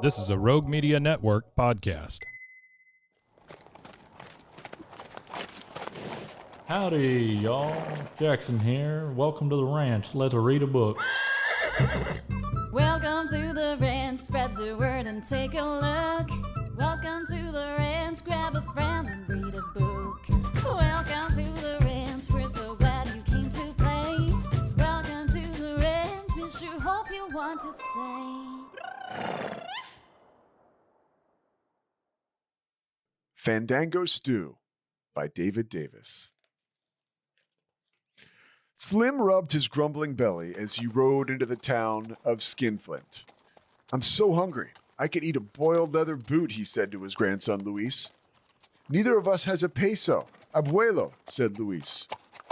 This is a Rogue Media Network podcast. Howdy, y'all. Jackson here. Welcome to the ranch. Let's read a book. Welcome to the ranch. Spread the word and take a look. Welcome to the ranch. Grab a friend and read a book. Welcome to the ranch. We're so glad you came to play. Welcome to the ranch. We sure hope you want to stay. Fandango Stew by David Davis. Slim rubbed his grumbling belly as he rode into the town of Skinflint. "I'm so hungry. I could eat a boiled leather boot," he said to his grandson Luis. "Neither of us has a peso. Abuelo," said Luis.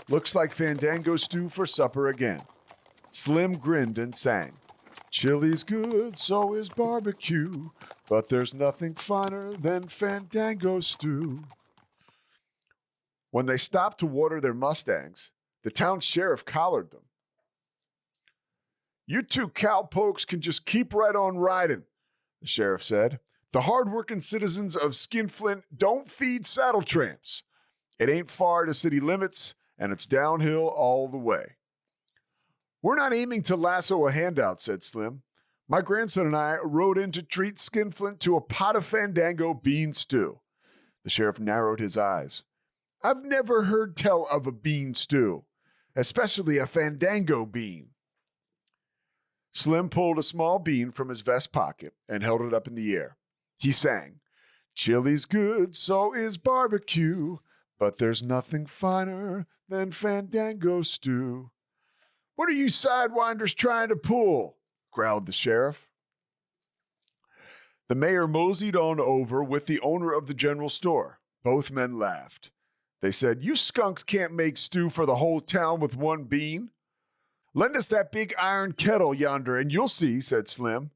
"Looks like Fandango Stew for supper again." Slim grinned and sang, "Chili's good, so is barbecue, but there's nothing finer than Fandango Stew." When they stopped to water their Mustangs, the town sheriff collared them. "You two cowpokes can just keep right on riding," the sheriff said. "The hard-working citizens of Skinflint don't feed saddle tramps. It ain't far to city limits, and it's downhill all the way." "We're not aiming to lasso a handout," said Slim. "My grandson and I rode in to treat Skinflint to a pot of Fandango bean stew." The sheriff narrowed his eyes. "I've never heard tell of a bean stew, especially a Fandango bean." Slim pulled a small bean from his vest pocket and held it up in the air. He sang, "Chili's good, so is barbecue, but there's nothing finer than Fandango Stew." "What are you sidewinders trying to pull?" growled the sheriff. The mayor moseyed on over with the owner of the general store. Both men laughed. They said, "You skunks can't make stew for the whole town with one bean." "Lend us that big iron kettle yonder and you'll see," said Slim.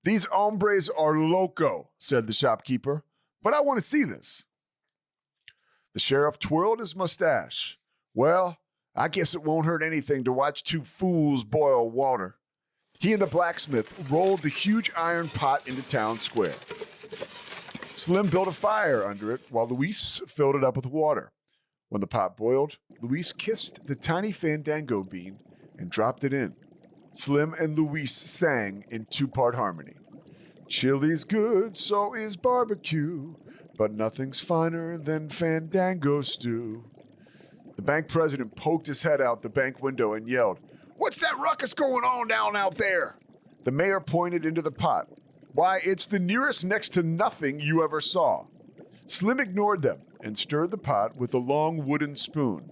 "These hombres are loco," said the shopkeeper, "but I want to see this." The sheriff twirled his mustache. "Well, I guess it won't hurt anything to watch two fools boil water." He and the blacksmith rolled the huge iron pot into town square. Slim built a fire under it while Luis filled it up with water. When the pot boiled, Luis kissed the tiny Fandango bean and dropped it in. Slim and Luis sang in two-part harmony. "Chili's good, so is barbecue, but nothing's finer than Fandango Stew." The bank president poked his head out the bank window and yelled, "What's that ruckus going on down out there?" The mayor pointed into the pot. "Why, it's the nearest next to nothing you ever saw." Slim ignored them and stirred the pot with a long wooden spoon.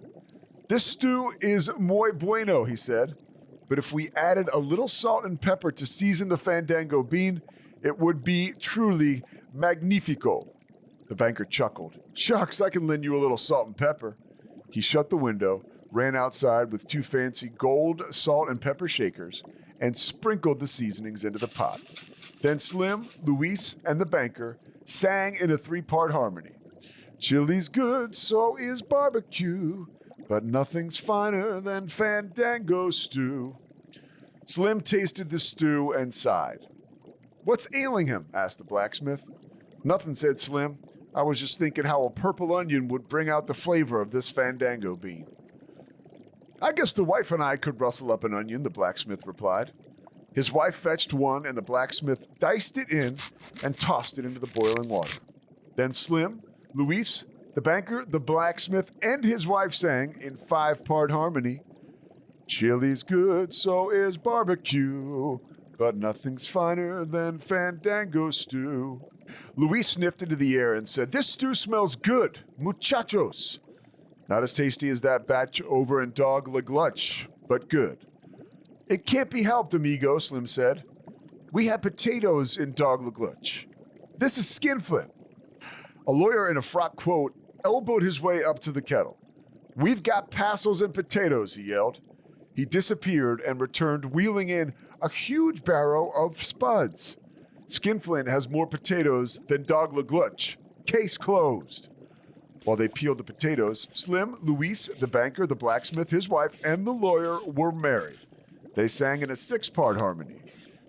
"This stew is muy bueno," he said, "but if we added a little salt and pepper to season the Fandango bean, it would be truly magnifico." The banker chuckled. "Shucks, I can lend you a little salt and pepper." He shut the window, ran outside with two fancy gold salt and pepper shakers, and sprinkled the seasonings into the pot. Then Slim, Luis, and the banker sang in a three-part harmony. "Chili's good, so is barbecue, but nothing's finer than Fandango Stew." Slim tasted the stew and sighed. "What's ailing him?" asked the blacksmith. "Nothing," said Slim. "I was just thinking how a purple onion would bring out the flavor of this Fandango bean." "I guess the wife and I could rustle up an onion," the blacksmith replied. His wife fetched one, and the blacksmith diced it in and tossed it into the boiling water. Then Slim, Luis, the banker, the blacksmith, and his wife sang in five-part harmony, "Chili's good, so is barbecue, but nothing's finer than Fandango Stew." Luis sniffed into the air and said, "This stew smells good, muchachos." "Not as tasty as that batch over in Dog La Glutch, but good." "It can't be helped, amigo," Slim said. "We had potatoes in Dog La Glutch. This is Skinflint." A lawyer in a frock coat elbowed his way up to the kettle. "We've got passos and potatoes," he yelled. He disappeared and returned wheeling in a huge barrow of spuds. "Skinflint has more potatoes than Dog La Glutch. Case closed." While they peeled the potatoes, Slim, Luis, the banker, the blacksmith, his wife, and the lawyer were married. They sang in a six-part harmony.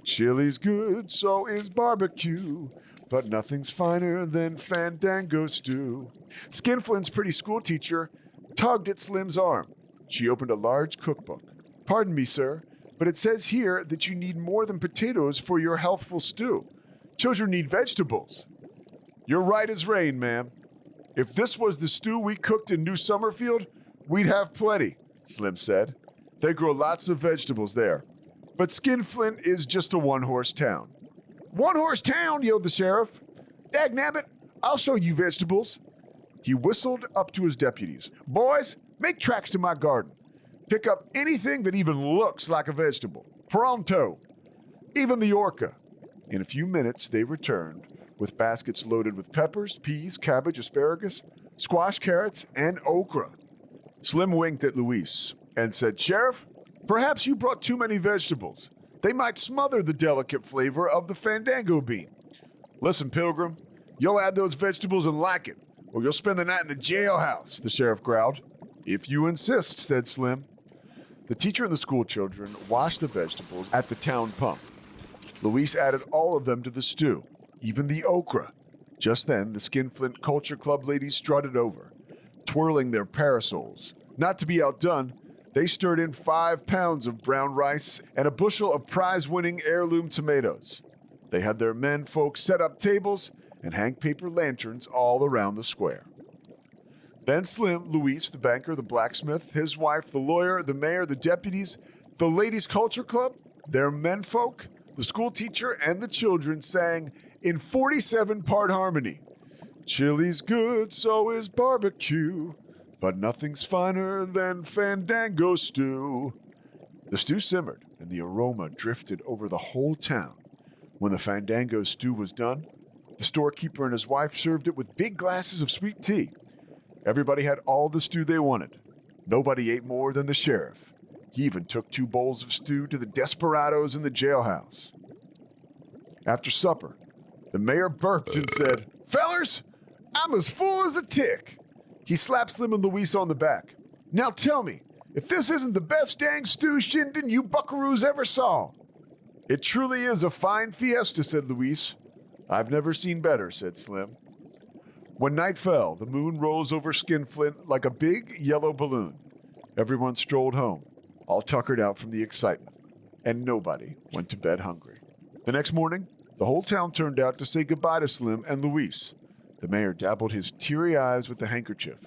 Chili's good, so is barbecue, but nothing's finer than Fandango Stew. Skinflint's pretty school teacher tugged at Slim's arm. She opened a large cookbook. Pardon me, sir, but it says here that you need more than potatoes for your healthful stew. Children need vegetables. You're right as rain, ma'am. If this was the stew we cooked in New Summerfield, we'd have plenty, Slim said. They grow lots of vegetables there. But Skinflint is just a one-horse town. One-horse town, yelled the sheriff. Dagnabbit, I'll show you vegetables. He whistled up to his deputies. Boys, make tracks to my garden. Pick up anything that even looks like a vegetable. Pronto. Even the orca. In a few minutes, they returned with baskets loaded with peppers, peas, cabbage, asparagus, squash, carrots, and okra. Slim winked at Luis and said, Sheriff, perhaps you brought too many vegetables. They might smother the delicate flavor of the Fandango bean. Listen, Pilgrim, you'll add those vegetables and like it, or you'll spend the night in the jailhouse, the sheriff growled. If you insist, said Slim. The teacher and the school children washed the vegetables at the town pump. Luis added all of them to the stew, even the okra. Just then, the Skinflint Culture Club ladies strutted over, twirling their parasols. Not to be outdone, they stirred in 5 pounds of brown rice and a bushel of prize-winning heirloom tomatoes. They had their men folks set up tables and hang paper lanterns all around the square. Then Slim, Luis, the banker, the blacksmith, his wife, the lawyer, the mayor, the deputies, the ladies' culture club, their menfolk, the school teacher, and the children sang in 47-part harmony. Chili's good, so is barbecue, but nothing's finer than Fandango Stew. The stew simmered, and the aroma drifted over the whole town. When the Fandango Stew was done, the storekeeper and his wife served it with big glasses of sweet tea. Everybody had all the stew they wanted. Nobody ate more than the sheriff. He even took 2 bowls of stew to the desperados in the jailhouse. After supper, the mayor burped and said, Fellers, I'm as full as a tick. He slapped Slim and Luis on the back. Now tell me, if this isn't the best dang stew shindig you buckaroos ever saw. It truly is a fine fiesta, said Luis. I've never seen better, said Slim. When night fell, the moon rose over Skinflint like a big yellow balloon. Everyone strolled home, all tuckered out from the excitement, and nobody went to bed hungry. The next morning, the whole town turned out to say goodbye to Slim and Luis. The mayor dabbled his teary eyes with a handkerchief.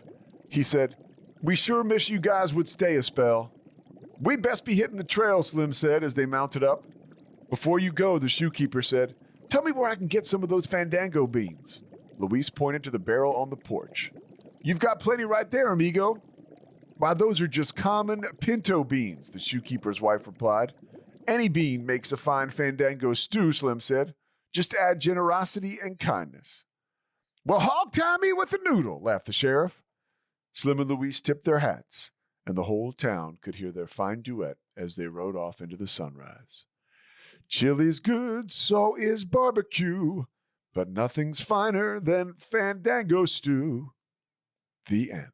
He said, We sure wish you guys would stay a spell. We best be hitting the trail, Slim said as they mounted up. Before you go, the shoekeeper said, Tell me where I can get some of those Fandango beans. Luis pointed to the barrel on the porch. You've got plenty right there, amigo. Why, those are just common pinto beans, the shoekeeper's wife replied. Any bean makes a fine Fandango stew, Slim said. Just add generosity and kindness. Well, hog tie me with a noodle, laughed the sheriff. Slim and Luis tipped their hats, and the whole town could hear their fine duet as they rode off into the sunrise. Chili's good, so is barbecue, but nothing's finer than Fandango Stew. The end.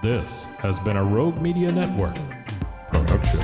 This has been a Rogue Media Network production.